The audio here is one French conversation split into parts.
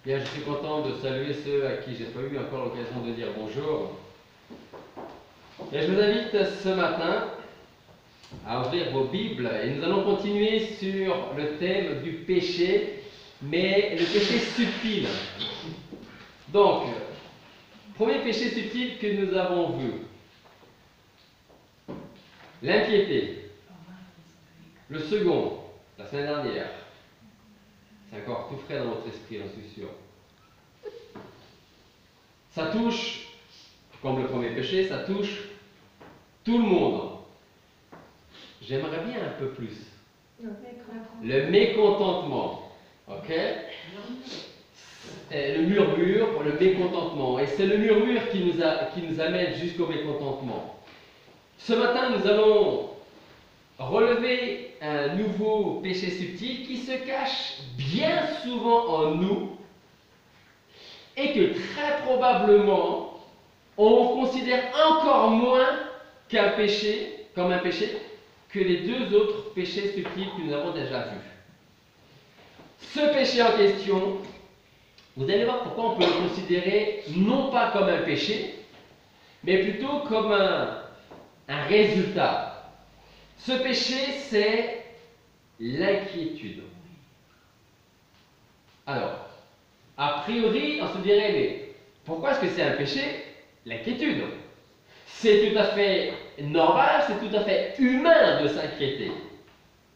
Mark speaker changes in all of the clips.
Speaker 1: Bien, je suis content de saluer ceux à qui j'ai pas eu encore l'occasion de dire bonjour. Et je vous invite ce matin à ouvrir vos Bibles et nous allons continuer sur le thème du péché, mais le péché subtil. Donc, premier péché subtil que nous avons vu, l'impiété. Le second, la semaine dernière, c'est encore tout frais dans votre esprit, j'en suis sûr. Ça touche, comme le premier péché, ça touche tout le monde. J'aimerais bien un peu plus. Le mécontentement. Ok? Le murmure, le mécontentement. Et c'est le murmure qui nous amène jusqu'au mécontentement. Ce matin, nous allons relever un nouveau péché subtil qui se cache bien souvent en nous et que très probablement on considère encore moins qu'un péché, comme un péché, que les deux autres péchés subtils que nous avons déjà vus. Ce péché en question, vous allez voir pourquoi on peut le considérer non pas comme un péché, mais plutôt comme un résultat. Ce péché, c'est l'inquiétude. Alors, a priori, on se dirait, mais pourquoi est-ce que c'est un péché? L'inquiétude. C'est tout à fait normal, c'est tout à fait humain de s'inquiéter.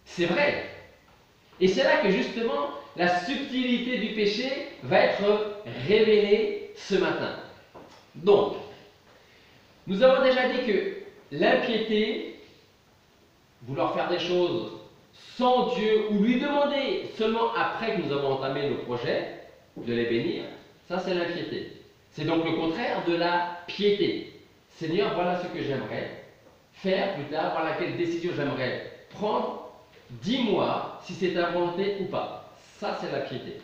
Speaker 1: C'est vrai. Et c'est là que justement la subtilité du péché va être révélée ce matin. Donc, nous avons déjà dit que l'impiété, vouloir faire des choses sans Dieu ou lui demander seulement après que nous avons entamé nos projets de les bénir, ça c'est l'impiété. C'est donc le contraire de la piété. Seigneur, voilà ce que j'aimerais faire plus tard, voilà quelle décision j'aimerais prendre. Dis-moi si c'est ta volonté ou pas. Ça, c'est la piété.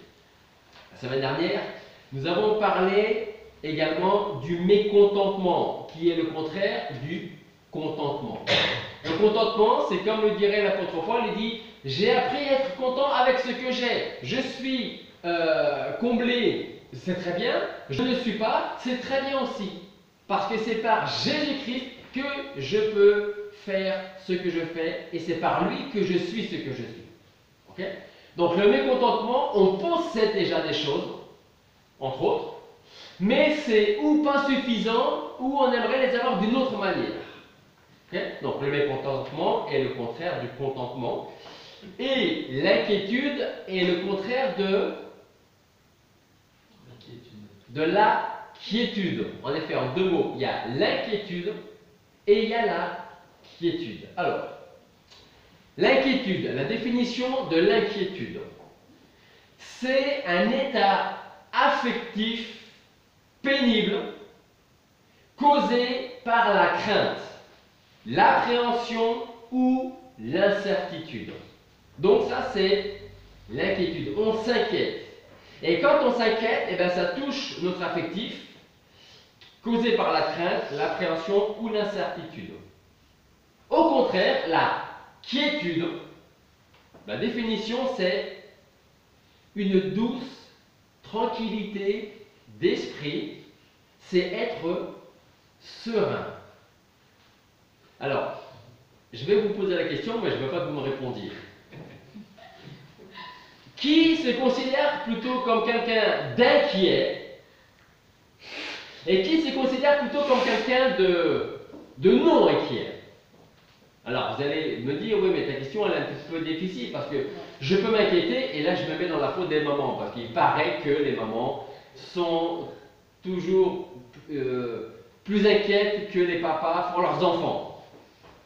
Speaker 1: La semaine dernière, nous avons parlé également du mécontentement, qui est le contraire du contentement. Le contentement, c'est comme le dirait l'apôtre Paul, il dit « J'ai appris à être content avec ce que j'ai. Je suis comblé, c'est très bien. Je ne suis pas, c'est très bien aussi. Parce que c'est par Jésus-Christ que je peux faire ce que je fais et c'est par lui que je suis ce que je suis. » Okay? Donc le mécontentement, on possède déjà des choses, entre autres, mais c'est ou pas suffisant ou on aimerait les avoir d'une autre manière. Okay? Donc le mécontentement est le contraire du contentement et l'inquiétude est le contraire de la quiétude. En effet, en deux mots, il y a l'inquiétude et il y a la quiétude. Alors, l'inquiétude, la définition de l'inquiétude, c'est un état affectif pénible causé par la crainte, l'appréhension ou l'incertitude. Donc ça, c'est l'inquiétude. On s'inquiète. Et quand on s'inquiète, eh bien, ça touche notre affectif, causé par la crainte, l'appréhension ou l'incertitude. Au contraire, la quiétude, la définition, c'est une douce tranquillité d'esprit, c'est être serein. Alors, je vais vous poser la question, mais je ne veux pas que vous me répondiez. Qui se considère plutôt comme quelqu'un d'inquiet et qui se considère plutôt comme quelqu'un de non inquiet? Alors, vous allez me dire, oui, mais ta question, elle est un petit peu difficile parce que je peux m'inquiéter et là, je me mets dans la peau des mamans parce qu'il paraît que les mamans sont toujours plus inquiètes que les papas pour leurs enfants.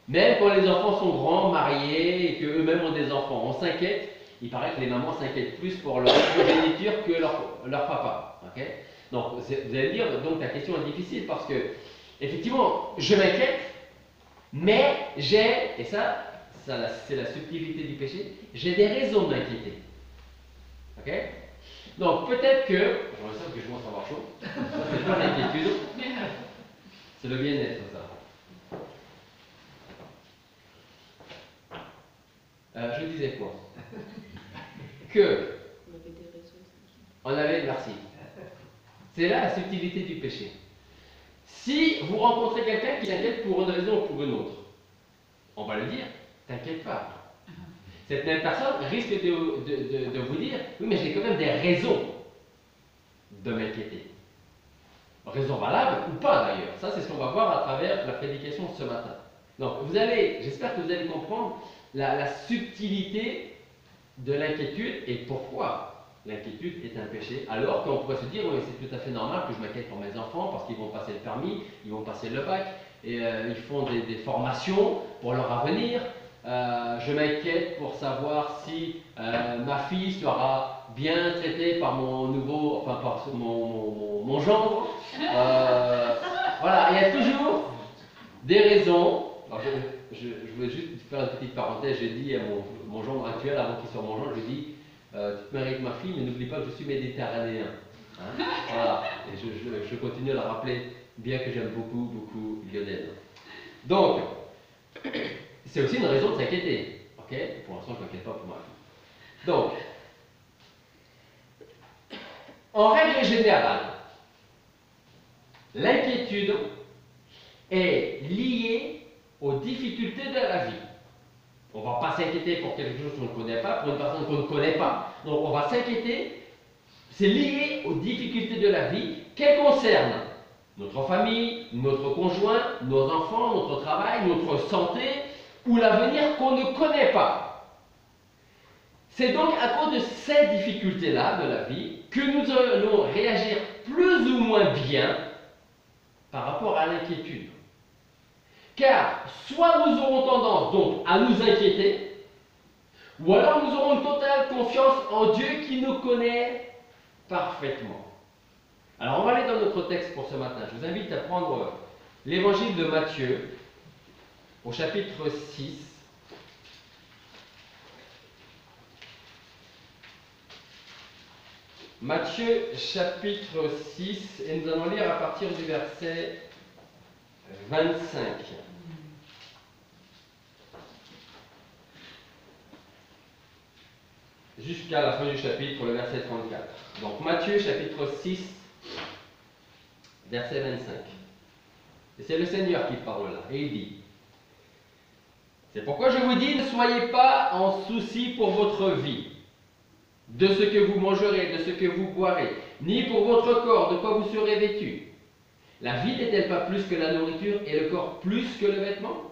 Speaker 1: Même quand les enfants sont grands, mariés et qu'eux-mêmes ont des enfants, on s'inquiète. Il paraît que les mamans s'inquiètent plus pour leur progéniture que leur papa. Okay? Donc, vous allez me dire, donc ta question est difficile parce que, effectivement, je m'inquiète, mais j'ai, et ça c'est la subtilité du péché, j'ai des raisons de m'inquiéter. Ok? Donc peut-être que, je ressens que je commence à avoir chaud, ça c'est pas l'inquiétude, c'est le bien-être ça. Je disais quoi? Que On avait merci. C'est là la subtilité du péché. Si vous rencontrez quelqu'un qui s'inquiète pour une raison ou pour une autre, on va lui dire, t'inquiète pas. Cette même personne risque de vous dire, oui mais j'ai quand même des raisons de m'inquiéter. Raison valable ou pas d'ailleurs. Ça c'est ce qu'on va voir à travers la prédication de ce matin. Donc j'espère que vous allez comprendre la subtilité de l'inquiétude et pourquoi l'inquiétude est un péché, alors qu'on pourrait se dire, oui, c'est tout à fait normal que je m'inquiète pour mes enfants parce qu'ils vont passer le permis, ils vont passer le bac, et ils font des formations pour leur avenir. Je m'inquiète pour savoir si ma fille sera bien traitée par par mon gendre. Voilà, il y a toujours des raisons. Alors je voulais juste faire une petite parenthèse. J'ai dit à mon gendre actuel, avant qu'il soit mon gendre, je dis tu te maries avec ma fille, mais n'oublie pas que je suis méditerranéen. Hein. Voilà, et je continue à le rappeler, bien que j'aime beaucoup Lionel. Donc, c'est aussi une raison de s'inquiéter. Ok. Pour l'instant, je ne m'inquiète pas pour ma fille. Donc, en règle générale, l'inquiétude est liée aux difficultés de la vie. On ne va pas s'inquiéter pour quelque chose qu'on ne connaît pas, pour une personne qu'on ne connaît pas. Donc on va s'inquiéter, c'est lié aux difficultés de la vie qu'elles concernent notre famille, notre conjoint, nos enfants, notre travail, notre santé ou l'avenir qu'on ne connaît pas. C'est donc à cause de ces difficultés-là de la vie que nous allons réagir plus ou moins bien par rapport à l'inquiétude. Car soit nous aurons tendance donc à nous inquiéter, ou alors nous aurons une totale confiance en Dieu qui nous connaît parfaitement. Alors on va aller dans notre texte pour ce matin. Je vous invite à prendre l'évangile de Matthieu au chapitre 6. Matthieu chapitre 6, et nous allons lire à partir du verset 25. Jusqu'à la fin du chapitre, le verset 34. Donc Matthieu chapitre 6, verset 25. Et c'est le Seigneur qui parle là, et il dit, c'est pourquoi je vous dis, ne soyez pas en souci pour votre vie, de ce que vous mangerez, de ce que vous boirez, ni pour votre corps, de quoi vous serez vêtus. La vie n'est-elle pas plus que la nourriture, et le corps plus que le vêtement?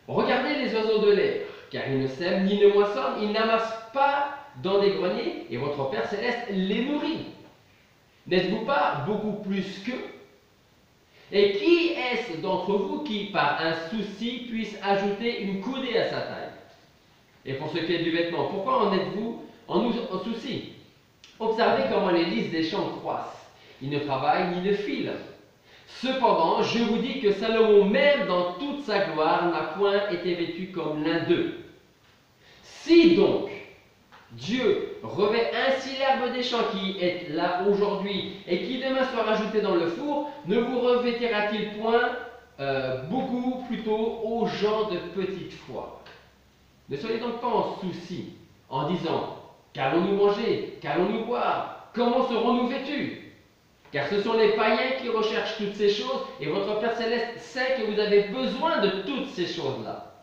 Speaker 1: Regardez les oiseaux de l'air, car ils ne sèment ni ne moissonnent, ils n'amassent pas dans des greniers, et votre Père Céleste les nourrit. N'êtes-vous pas beaucoup plus qu'eux? Et qui est-ce d'entre vous qui, par un souci, puisse ajouter une coudée à sa taille? Et pour ce qui est du vêtement, pourquoi en êtes-vous en souci? Observez comment les lys des champs croissent. Ils ne travaillent ni ne filent. Cependant, je vous dis que Salomon, même dans toute sa gloire, n'a point été vêtu comme l'un d'eux. Si donc Dieu revêt ainsi l'herbe des champs qui est là aujourd'hui et qui demain sera rajoutée dans le four, ne vous revêtira-t-il point beaucoup plutôt aux gens de petite foi? Ne soyez donc pas en souci en disant qu'allons-nous manger, qu'allons-nous boire, comment serons-nous vêtus? Car ce sont les païens qui recherchent toutes ces choses, et votre Père Céleste sait que vous avez besoin de toutes ces choses-là.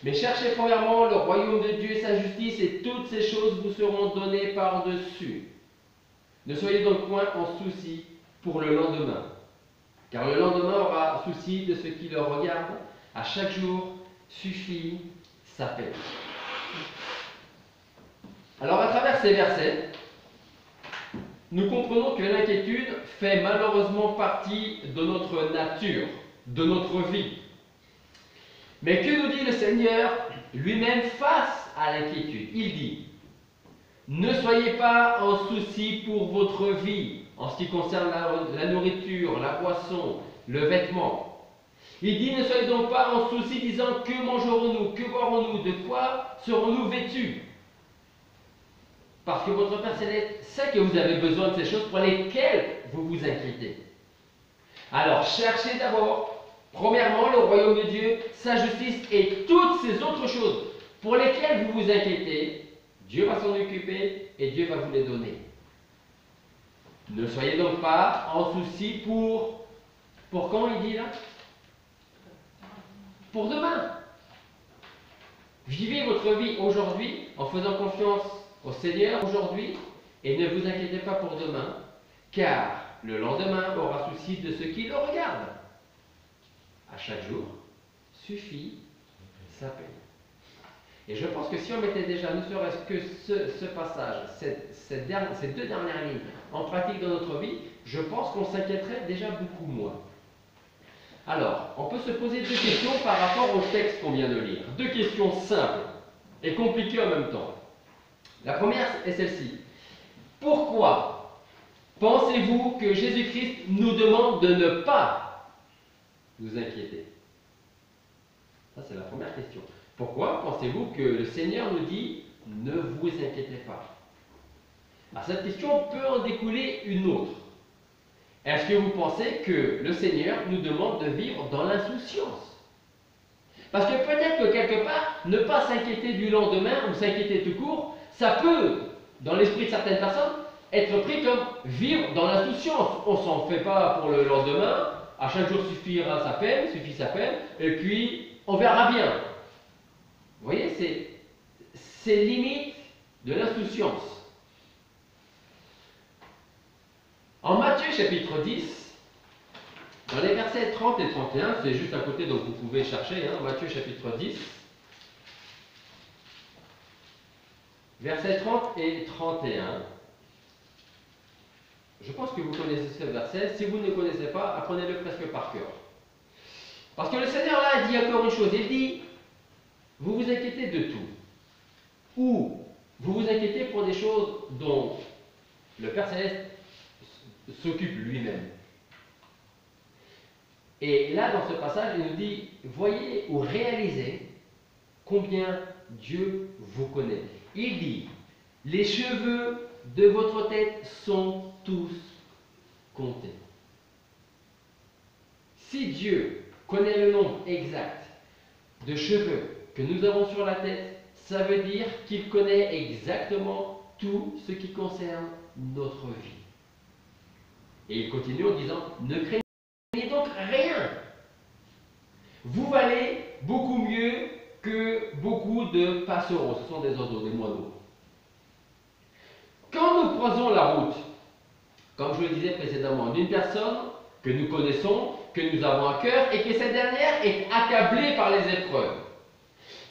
Speaker 1: Mais cherchez premièrement le royaume de Dieu et sa justice, et toutes ces choses vous seront données par-dessus. Ne soyez donc point en souci pour le lendemain, car le lendemain aura souci de ce qui le regarde. À chaque jour suffit sa peine. Alors à travers ces versets, nous comprenons que l'inquiétude fait malheureusement partie de notre nature, de notre vie. Mais que nous dit le Seigneur lui-même face à l'inquiétude? Il dit, ne soyez pas en souci pour votre vie, en ce qui concerne la nourriture, la boisson, le vêtement. Il dit, ne soyez donc pas en souci disant, que mangerons-nous, que boirons-nous, de quoi serons-nous vêtus? Parce que votre Père Céleste sait que vous avez besoin de ces choses pour lesquelles vous vous inquiétez. Alors cherchez d'abord, premièrement, le royaume de Dieu, sa justice et toutes ces autres choses pour lesquelles vous vous inquiétez. Dieu va s'en occuper et Dieu va vous les donner. Ne soyez donc pas en souci pour quand il dit là? Pour demain. Vivez votre vie aujourd'hui en faisant confiance au Seigneur aujourd'hui et ne vous inquiétez pas pour demain, car le lendemain aura souci de ce qui le regarde. À chaque jour suffit sa peine. Et je pense que si on mettait déjà, ne serait-ce que ce passage, ces deux dernières lignes en pratique dans notre vie, je pense qu'on s'inquiéterait déjà beaucoup moins. Alors, on peut se poser deux questions par rapport au texte qu'on vient de lire. Deux questions simples et compliquées en même temps. La première est celle-ci. Pourquoi pensez-vous que Jésus-Christ nous demande de ne pas nous inquiéter? Ça, c'est la première question. Pourquoi pensez-vous que le Seigneur nous dit ne vous inquiétez pas? Alors, cette question peut en découler une autre. Est-ce que vous pensez que le Seigneur nous demande de vivre dans l'insouciance? Parce que peut-être que quelque part, ne pas s'inquiéter du lendemain ou s'inquiéter tout court, ça peut, dans l'esprit de certaines personnes, être pris comme vivre dans l'insouciance. On ne s'en fait pas pour le lendemain, à chaque jour suffit sa peine, et puis on verra bien. Vous voyez, c'est limite de l'insouciance. En Matthieu chapitre 10, dans les versets 30 et 31, c'est juste à côté, donc vous pouvez chercher, Matthieu chapitre 10, versets 30 et 31. Je pense que vous connaissez ce verset. Si vous ne le connaissez pas, apprenez-le presque par cœur. Parce que le Seigneur là dit encore une chose. Il dit, vous vous inquiétez de tout. Ou vous vous inquiétez pour des choses dont le Père Céleste s'occupe lui-même. Et là, dans ce passage, il nous dit, voyez ou réalisez combien Dieu vous connaît. Il dit, les cheveux de votre tête sont tous comptés. Si Dieu connaît le nombre exact de cheveux que nous avons sur la tête, ça veut dire qu'il connaît exactement tout ce qui concerne notre vie. Et il continue en disant, ne craignez donc rien. Vous valez beaucoup mieux que beaucoup de passereaux. Ce sont des oiseaux, des moineaux. Quand nous croisons la route, comme je le disais précédemment, d'une personne que nous connaissons, que nous avons à cœur, et que cette dernière est accablée par les épreuves,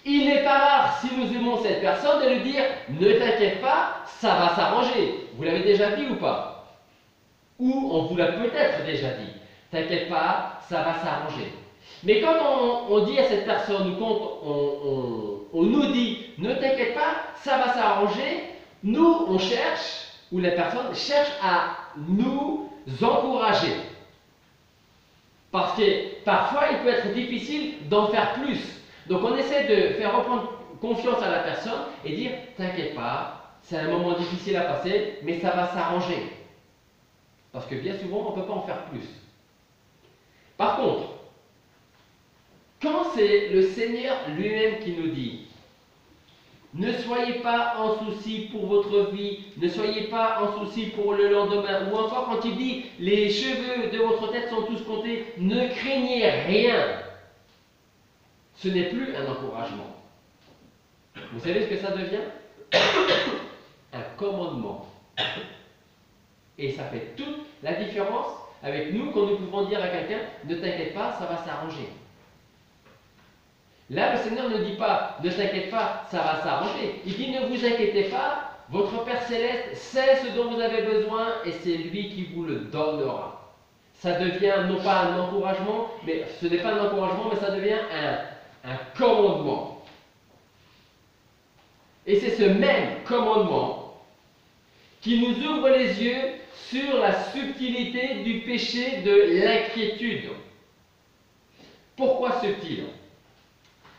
Speaker 1: il n'est pas rare, si nous aimons cette personne, de lui dire « Ne t'inquiète pas, ça va s'arranger ». Vous l'avez déjà dit ou pas? Ou on vous l'a peut-être déjà dit. « T'inquiète pas, ça va s'arranger ». Mais quand on dit à cette personne, ou quand on nous dit « Ne t'inquiète pas, ça va s'arranger », nous, on cherche, ou la personne cherche à nous encourager. Parce que parfois, il peut être difficile d'en faire plus. Donc, on essaie de faire reprendre confiance à la personne et dire « T'inquiète pas, c'est un moment difficile à passer, mais ça va s'arranger. » Parce que bien souvent, on ne peut pas en faire plus. Par contre, quand c'est le Seigneur lui-même qui nous dit « Ne soyez pas en souci pour votre vie, ne soyez pas en souci pour le lendemain. » Ou encore quand il dit « Les cheveux de votre tête sont tous comptés, ne craignez rien. » Ce n'est plus un encouragement. Vous savez ce que ça devient? Un commandement. Et ça fait toute la différence avec nous quand nous pouvons dire à quelqu'un « Ne t'inquiète pas, ça va s'arranger. » Là, le Seigneur ne dit pas « Ne t'inquiète pas, ça va s'arranger ». Il dit « Ne vous inquiétez pas, votre Père Céleste sait ce dont vous avez besoin et c'est lui qui vous le donnera. » Ça devient non pas un encouragement, mais ce n'est pas un encouragement, mais ça devient un commandement. Et c'est ce même commandement qui nous ouvre les yeux sur la subtilité du péché de l'inquiétude. Pourquoi subtil?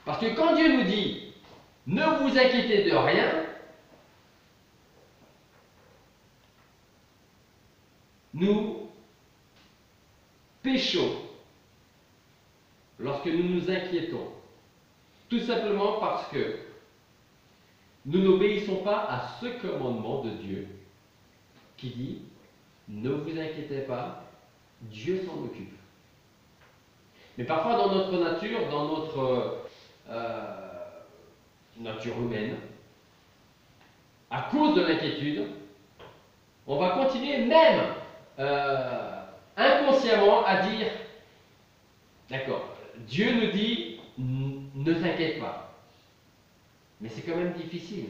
Speaker 1: Parce que quand Dieu nous dit « Ne vous inquiétez de rien », nous péchons lorsque nous nous inquiétons. Tout simplement parce que nous n'obéissons pas à ce commandement de Dieu qui dit « ne vous inquiétez pas, Dieu s'en occupe. Mais parfois dans notre nature, dans notre nature humaine, à cause de l'inquiétude, on va continuer même inconsciemment à dire, d'accord, Dieu nous dit, ne t'inquiète pas. Mais c'est quand même difficile.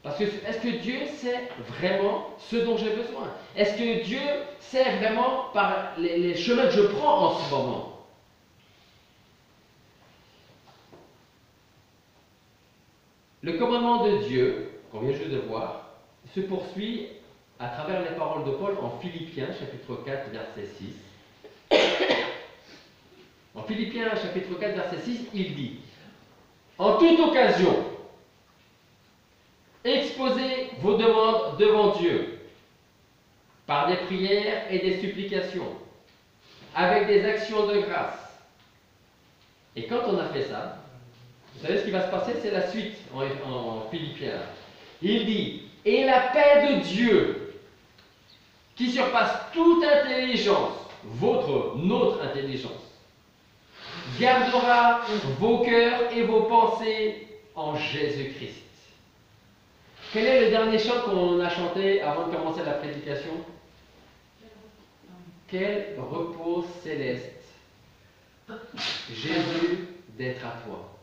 Speaker 1: Parce que est-ce que Dieu sait vraiment ce dont j'ai besoin? Est-ce que Dieu sait vraiment par les chemins que je prends en ce moment? Le commandement de Dieu, qu'on vient juste de voir, se poursuit à travers les paroles de Paul en Philippiens, chapitre 4, verset 6. En Philippiens, chapitre 4, verset 6, il dit, en toute occasion, exposez vos demandes devant Dieu, par des prières et des supplications, avec des actions de grâce. Et quand on a fait ça, vous savez ce qui va se passer, c'est la suite en Philippiens. Il dit, et la paix de Dieu, qui surpasse toute intelligence, notre intelligence, gardera vos cœurs et vos pensées en Jésus-Christ. Quel est le dernier chant qu'on a chanté avant de commencer la prédication? Quel repos céleste, Jésus, d'être à toi.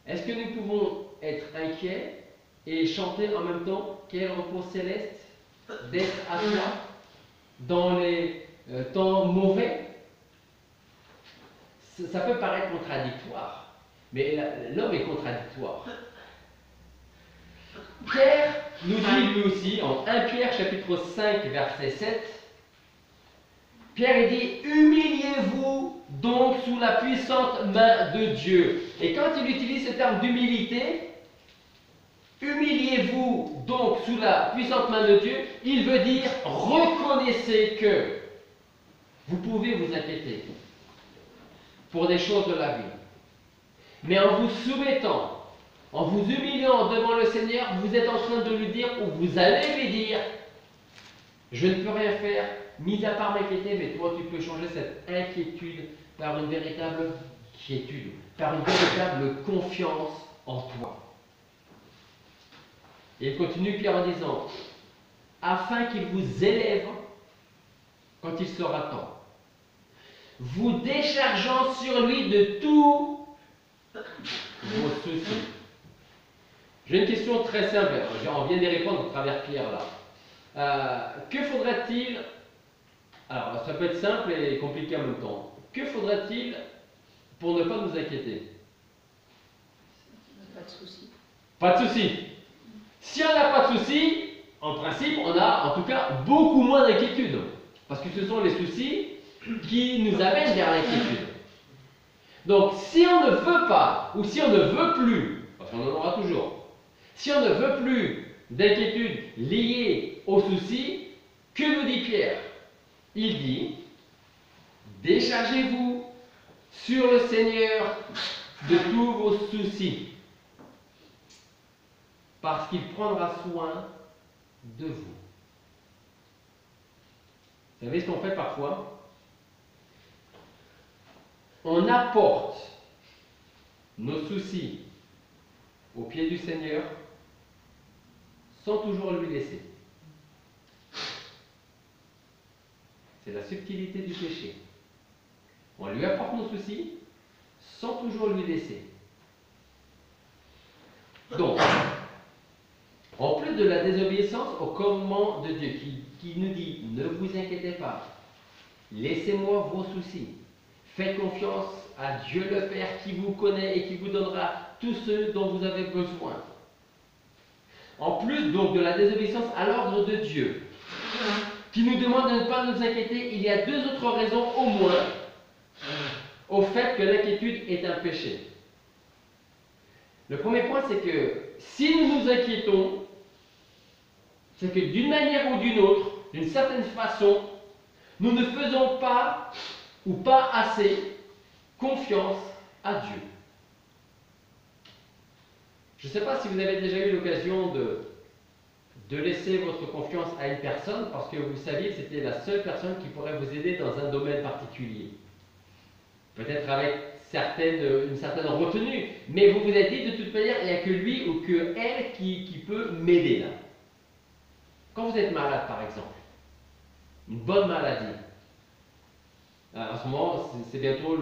Speaker 1: Est-ce que nous pouvons être inquiets et chanter en même temps quel repos céleste d'être à toi dans les temps mauvais? Ça peut paraître contradictoire, mais l'homme est contradictoire. Pierre nous dit lui aussi, en 1 Pierre chapitre 5 verset 7, Pierre dit, humiliez-vous donc sous la puissante main de Dieu. Et quand il utilise ce terme d'humilité, humiliez-vous donc sous la puissante main de Dieu, il veut dire, reconnaissez que vous pouvez vous inquiéter pour des choses de la vie. Mais en vous soumettant, en vous humiliant devant le Seigneur, vous êtes en train de lui dire, ou vous allez lui dire, je ne peux rien faire, mis à part m'inquiéter, mais toi tu peux changer cette inquiétude par une véritable quiétude, par une véritable confiance en toi. Et il continue Pierre en disant, afin qu'il vous élève quand il sera temps, vous déchargeant sur lui de tous vos soucis. J'ai une question très simple, on vient d'y répondre à travers Pierre là. Que faudrait-il, alors ça peut être simple et compliqué en même temps, que faudrait-il pour ne pas nous inquiéter?
Speaker 2: Pas de souci.
Speaker 1: Pas de souci. Si on n'a pas de souci, en principe, on a en tout cas beaucoup moins d'inquiétude. Parce que ce sont les soucis qui nous amènent vers l'inquiétude. Donc si on ne veut pas, ou si on ne veut plus, parce qu'on en aura toujours, si on ne veut plus d'inquiétude liée aux soucis, que nous dit Pierre? Il dit, déchargez-vous sur le Seigneur de tous vos soucis, parce qu'il prendra soin de vous. Vous savez ce qu'on fait parfois? On apporte nos soucis au pied du Seigneur sans toujours lui laisser. C'est la subtilité du péché. On lui apporte nos soucis sans toujours lui laisser. Donc, en plus de la désobéissance au commandement de Dieu qui nous dit « Ne vous inquiétez pas, laissez-moi vos soucis, faites confiance à Dieu le Père qui vous connaît et qui vous donnera tout ce dont vous avez besoin. » En plus donc de la désobéissance à l'ordre de Dieu, qui nous demande de ne pas nous inquiéter, il y a deux autres raisons au moins au fait que l'inquiétude est un péché. Le premier point, c'est que si nous nous inquiétons, c'est que d'une manière ou d'une autre, d'une certaine façon, nous ne faisons pas ou pas assez confiance à Dieu. Je ne sais pas si vous avez déjà eu l'occasion de de laisser votre confiance à une personne parce que vous saviez que c'était la seule personne qui pourrait vous aider dans un domaine particulier. Peut-être avec une certaine retenue, mais vous vous êtes dit de toute manière, il n'y a que lui ou que elle qui peut m'aider là. Quand vous êtes malade par exemple, une bonne maladie, en ce moment c'est bientôt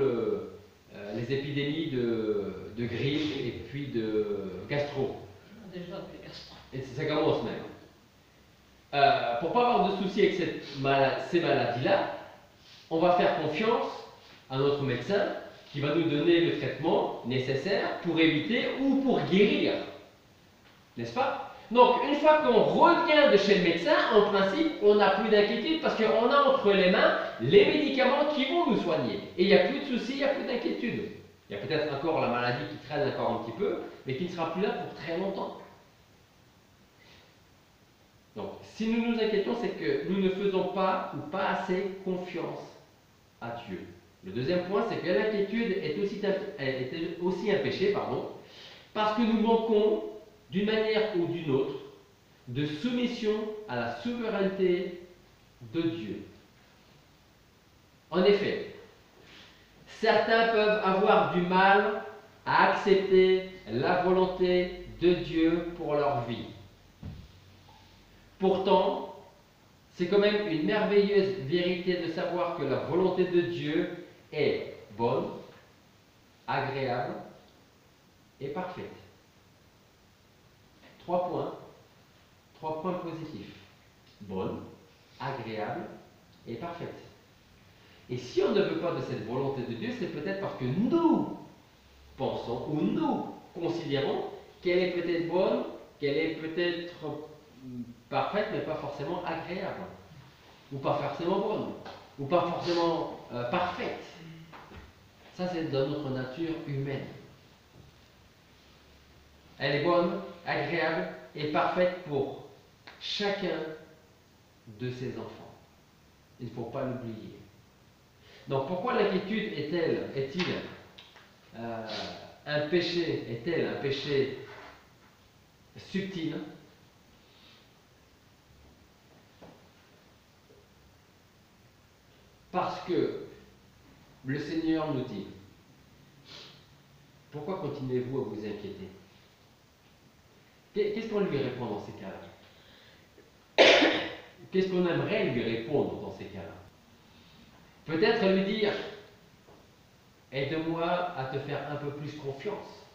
Speaker 1: les épidémies de grippe et puis de gastro.
Speaker 2: Déjà avec les gastro.
Speaker 1: Et ça commence même. Pour ne pas avoir de soucis avec ces maladies-là, on va faire confiance à notre médecin qui va nous donner le traitement nécessaire pour éviter ou pour guérir. N'est-ce pas? Donc, une fois qu'on revient de chez le médecin, en principe, on n'a plus d'inquiétude parce qu'on a entre les mains les médicaments qui vont nous soigner. Et il n'y a plus de soucis, il n'y a plus d'inquiétude. Il y a peut-être encore la maladie qui traîne encore un petit peu, mais qui ne sera plus là pour très longtemps. Donc, si nous nous inquiétons, c'est que nous ne faisons pas ou pas assez confiance à Dieu. Le deuxième point, c'est que l'inquiétude est aussi un péché, parce que nous manquons, d'une manière ou d'une autre, de soumission à la souveraineté de Dieu. En effet, certains peuvent avoir du mal à accepter la volonté de Dieu pour leur vie. Pourtant, c'est quand même une merveilleuse vérité de savoir que la volonté de Dieu est bonne, agréable et parfaite. Trois points positifs. Bonne, agréable et parfaite. Et si on ne veut pas de cette volonté de Dieu, c'est peut-être parce que nous pensons ou nous considérons qu'elle est peut-être bonne, qu'elle est peut-être parfaite, mais pas forcément agréable, ou pas forcément bonne, ou pas forcément parfaite. Ça, c'est dans notre nature humaine. Elle est bonne, agréable et parfaite pour chacun de ses enfants. Il ne faut pas l'oublier. Donc, pourquoi l'inquiétude est-il un péché subtil? Parce que le Seigneur nous dit, pourquoi continuez-vous à vous inquiéter? Qu'est-ce qu'on lui répond dans ces cas-là? Qu'est-ce qu'on aimerait lui répondre dans ces cas-là? Peut-être lui dire, aide-moi à te faire un peu plus confiance.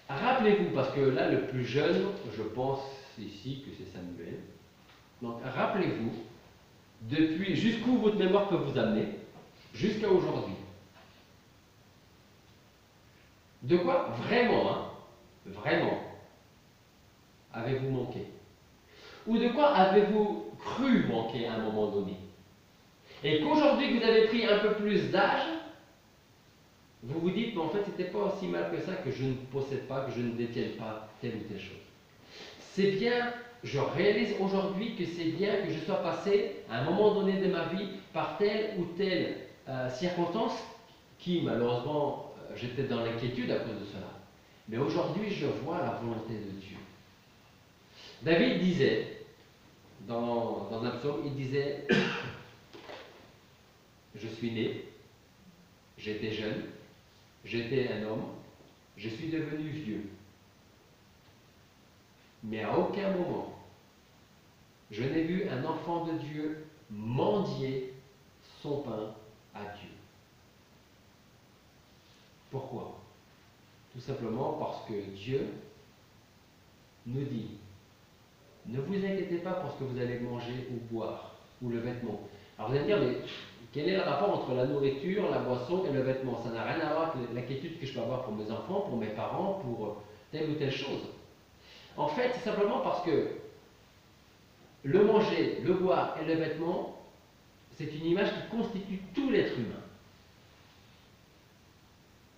Speaker 1: Rappelez-vous, parce que là, le plus jeune, je pense ici que c'est Samuel. Donc, rappelez-vous, depuis jusqu'où votre mémoire peut vous amener, jusqu'à aujourd'hui. De quoi vraiment, avez-vous manqué? Ou de quoi avez-vous cru manquer à un moment donné? Et qu'aujourd'hui que vous avez pris un peu plus d'âge, vous vous dites, mais en fait, c'était pas aussi mal que ça, que je ne possède pas, que je ne détienne pas telle ou telle chose. C'est bien, je réalise aujourd'hui que c'est bien que je sois passé à un moment donné de ma vie par telle ou telle circonstance qui, malheureusement, j'étais dans l'inquiétude à cause de cela. Mais aujourd'hui, je vois la volonté de Dieu. David disait, dans un psaume, il disait, je suis né, j'étais jeune, j'étais un homme, je suis devenu vieux. Mais à aucun moment, je n'ai vu un enfant de Dieu mendier son pain à Dieu. Pourquoi? Tout simplement parce que Dieu nous dit, ne vous inquiétez pas pour ce que vous allez manger ou boire, ou le vêtement. Alors vous allez me dire, mais quel est le rapport entre la nourriture, la boisson et le vêtement? Ça n'a rien à voir avec l'inquiétude que je peux avoir pour mes enfants, pour mes parents, pour telle ou telle chose. En fait, c'est simplement parce que le manger, le boire et le vêtement, c'est une image qui constitue tout l'être humain.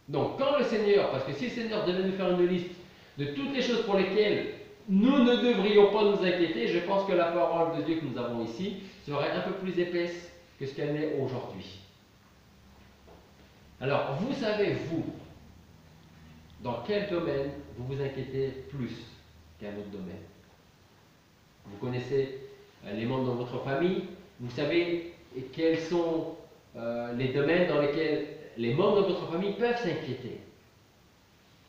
Speaker 1: Donc, quand le Seigneur, parce que si le Seigneur devait nous faire une liste de toutes les choses pour lesquelles nous ne devrions pas nous inquiéter, je pense que la parole de Dieu que nous avons ici serait un peu plus épaisse que ce qu'elle est aujourd'hui. Alors, vous savez, vous, dans quel domaine vous vous inquiétez plus qu'un autre domaine? Vous connaissez les membres de votre famille. Vous savez quels sont les domaines dans lesquels les membres de votre famille peuvent s'inquiéter.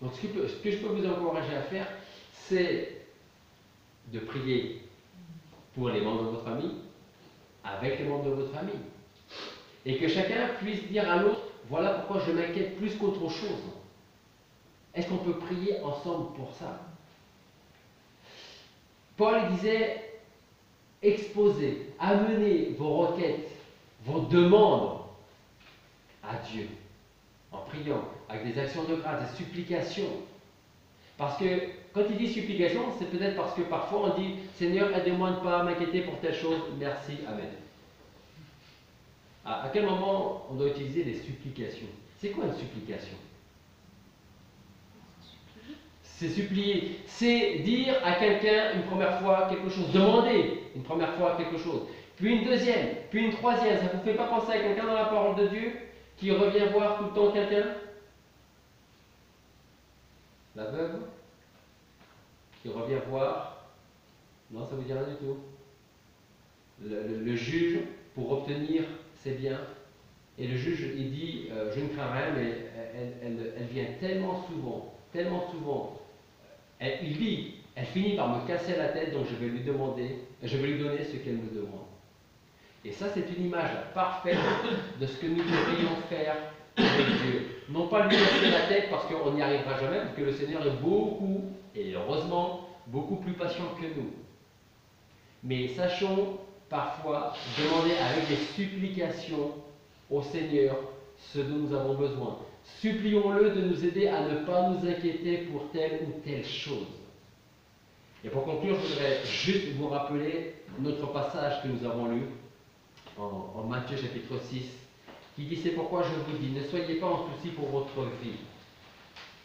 Speaker 1: Donc ce que je peux vous encourager à faire, c'est de prier pour les membres de votre famille, avec les membres de votre famille. Et que chacun puisse dire à l'autre, voilà pourquoi je m'inquiète plus qu'autre chose. Est-ce qu'on peut prier ensemble pour ça? Paul disait, exposez, amenez vos requêtes, vos demandes à Dieu, en priant, avec des actions de grâce, des supplications. Parce que quand il dit supplication, c'est peut-être parce que parfois on dit, Seigneur, aide-moi à ne pas m'inquiéter pour telle chose, merci, amen. À quel moment on doit utiliser les supplications? C'est quoi une supplication? C'est supplier, c'est dire à quelqu'un une première fois quelque chose, demander une première fois quelque chose, puis une deuxième, puis une troisième. Ça ne vous fait pas penser à quelqu'un dans la parole de Dieu qui revient voir tout le temps quelqu'un? La veuve qui revient voir? Non, ça ne vous dit rien du tout. Le juge pour obtenir ses biens. Et le juge, il dit, je ne crains rien, mais elle vient tellement souvent. Il dit, elle finit par me casser la tête, donc je vais lui donner ce qu'elle me demande. Et ça, c'est une image parfaite de ce que nous devrions faire avec Dieu. Non pas lui casser la tête parce qu'on n'y arrivera jamais, parce que le Seigneur est beaucoup, et heureusement, beaucoup plus patient que nous. Mais sachons parfois demander avec des supplications au Seigneur ce dont nous avons besoin. Supplions-le de nous aider à ne pas nous inquiéter pour telle ou telle chose. Et pour conclure, je voudrais juste vous rappeler notre passage que nous avons lu en Matthieu chapitre 6, qui dit, c'est pourquoi je vous dis, ne soyez pas en souci pour votre vie.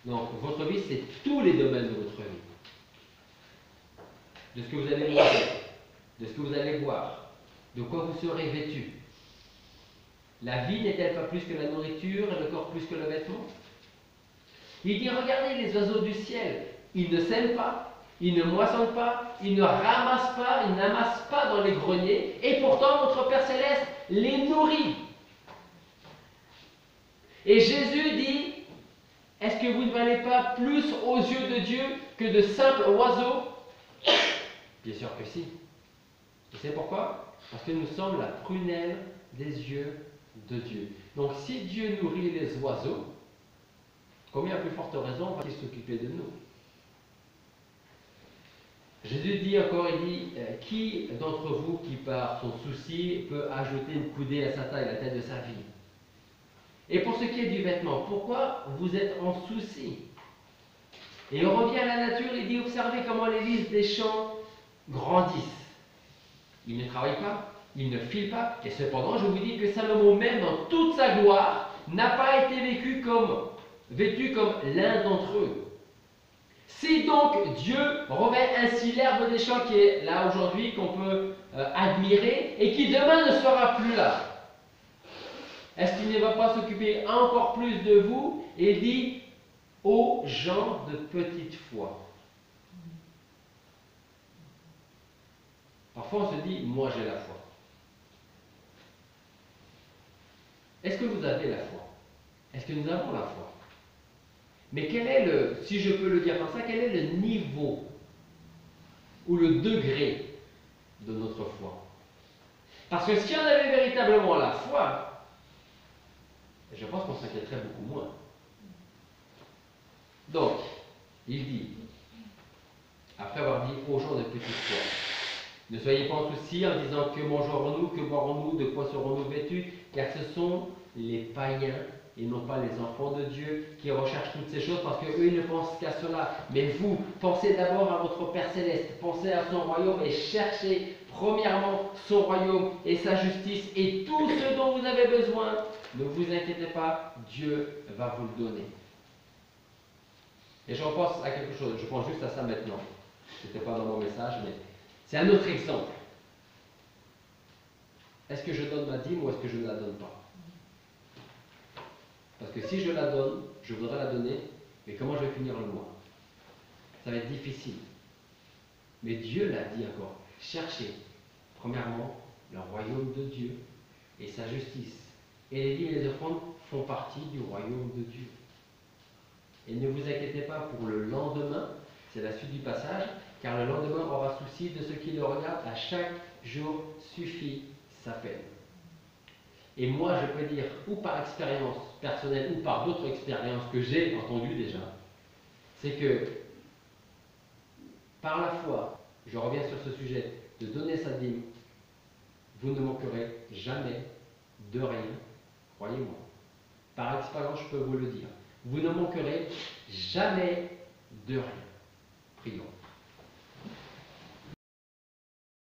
Speaker 1: Donc, votre vie, c'est tous les domaines de votre vie. De ce que vous allez manger, de ce que vous allez boire, de quoi vous serez vêtu. La vie n'est-elle pas plus que la nourriture et le corps plus que le vêtement? Il dit, regardez les oiseaux du ciel, ils ne sèment pas, ils ne moissonnent pas, ils ne ramassent pas, ils n'amassent pas dans les greniers, et pourtant votre Père Céleste les nourrit. Et Jésus dit, est-ce que vous ne valez pas plus aux yeux de Dieu que de simples oiseaux? Bien sûr que si. Et c'est pourquoi? Parce que nous sommes la prunelle des yeux de Dieu. Donc si Dieu nourrit les oiseaux, combien plus forte raison va-t-il s'occuper de nous? Jésus dit encore, il dit, qui d'entre vous qui par son souci peut ajouter une coudée à sa taille, la taille de sa vie? Et pour ce qui est du vêtement, pourquoi vous êtes en souci? Et on revient à la nature, il dit, observez comment les lys des champs grandissent. Ils ne travaillent pas, ils ne filent pas, et cependant je vous dis que Salomon même dans toute sa gloire n'a pas été vêtu comme l'un d'entre eux. Si donc Dieu revêt ainsi l'herbe des champs qui est là aujourd'hui, qu'on peut admirer, et qui demain ne sera plus là, est-ce qu'il ne va pas s'occuper encore plus de vous? Et il dit, ô gens de petite foi. Parfois on se dit, moi j'ai la foi. Est-ce que vous avez la foi? Est-ce que nous avons la foi? Mais quel est si je peux le dire comme ça, quel est le niveau ou le degré de notre foi? Parce que si on avait véritablement la foi, je pense qu'on s'inquiéterait beaucoup moins. Donc, il dit, après avoir dit aux gens de petite foi, ne soyez pas en souci en disant que mangerons-nous, que boirons-nous, de quoi serons-nous vêtus, car ce sont les païens et non pas les enfants de Dieu qui recherchent toutes ces choses parce qu'eux ils ne pensent qu'à cela. Mais vous, pensez d'abord à votre Père Céleste, pensez à son royaume et cherchez premièrement son royaume et sa justice et tout ce dont vous avez besoin. Ne vous inquiétez pas, Dieu va vous le donner. Et je repense à quelque chose, je pense juste à ça maintenant. Ce n'était pas dans mon message, mais c'est un autre exemple. Est-ce que je donne ma dîme ou est-ce que je ne la donne pas? Parce que si je la donne, je voudrais la donner, mais comment je vais finir le mois? Ça va être difficile. Mais Dieu l'a dit encore. Cherchez, premièrement, le royaume de Dieu et sa justice. Et les dîmes et les offrandes font partie du royaume de Dieu. Et ne vous inquiétez pas pour le lendemain, c'est la suite du passage, car le lendemain aura souci de ce qui le regarde, à chaque jour suffit sa peine. Et moi, je peux dire, ou par expérience personnelle, ou par d'autres expériences que j'ai entendues déjà, c'est que par la foi, je reviens sur ce sujet, de donner sa dîme, vous ne manquerez jamais de rien, croyez-moi. Par expérience, je peux vous le dire. Vous ne manquerez jamais de rien. Prions.